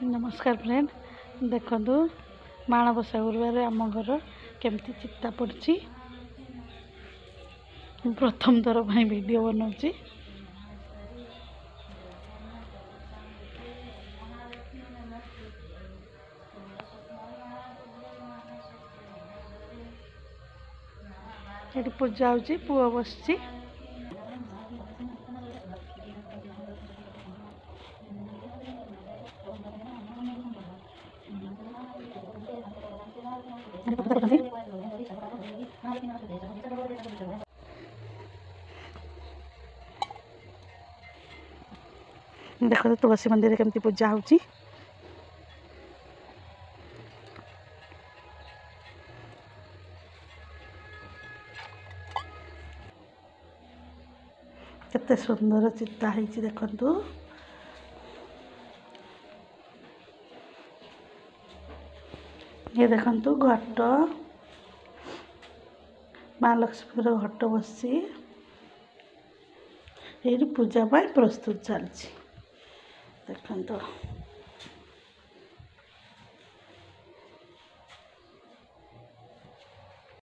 नमस्कार फ्रेंड देखो माणबसा गुरुवार आम घर केमती चित्ता पड़ी प्रथम थर वीडियो बनाऊँगी। ये पूजा होची पुआ बसची देखो तुलसी मंदिर केमती पूजा होची। केते सुंदर चित्ता है देखु। ये देखु घट माँ लक्ष्मी घट बसी ये पूजा पाई प्रस्तुत चलती देखो।